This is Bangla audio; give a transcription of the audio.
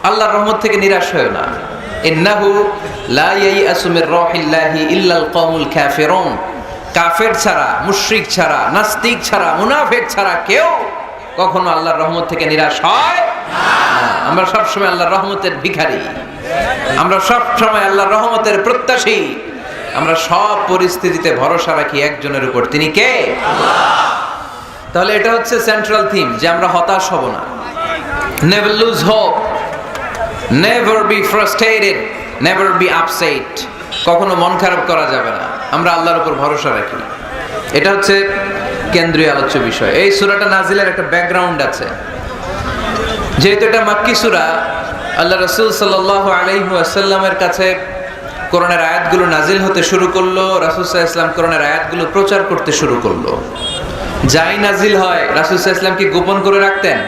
আল্লাহর রহমত থেকে নিরাশ হয় না। ইন্নাহু লা ইয়াইআসু মির রাহিল্লাহি ইল্লাল কওমুল কাফিরুন। কাফের ছাড়া, মুশরিক ছাড়া, নাস্তিক ছাড়া, মুনাফিক ছাড়া কেউ কখনো আল্লাহর রহমত থেকে নিরাশ হয় না। আমরা সব সময় আল্লাহর রহমতের ভিখারি, আমরা সব সময় আল্লাহর রহমতের প্রত্যাশী। আমরা সব পরিস্থিতিতে ভরসা রাখি একজনের উপর, তিনি কে? আল্লাহ। তাহলে এটা হচ্ছে সেন্ট্রাল থিম, যে আমরা হতাশ হব না। Never lose hope, never be frustrated, never be upset. কখনো মন খারাপ করা যাবে না, আমরা আল্লাহর উপর ভরসা রাখি। এটা হচ্ছে কেন্দ্রীয় আলোচ্য বিষয়। এই সূরাটা নাজিলের একটা ব্যাকগ্রাউন্ড আছে। যেহেতু এটা মাক্কি সূরা, আল্লাহ রাসূল সাল্লাল্লাহু আলাইহি ওয়াসাল্লামের কাছে কোরআনের আয়াতগুলো নাজিল হতে শুরু করলো। রাসূল সাল্লাল্লাহু আলাইহি ওয়াসাল্লাম কোরআনের আয়াতগুলো প্রচার করতে শুরু করলো। যাই নাজিল হয় রাসূল সাল্লাল্লাহু আলাইহি ওয়াসাল্লাম কি গোপন করে রাখতেন?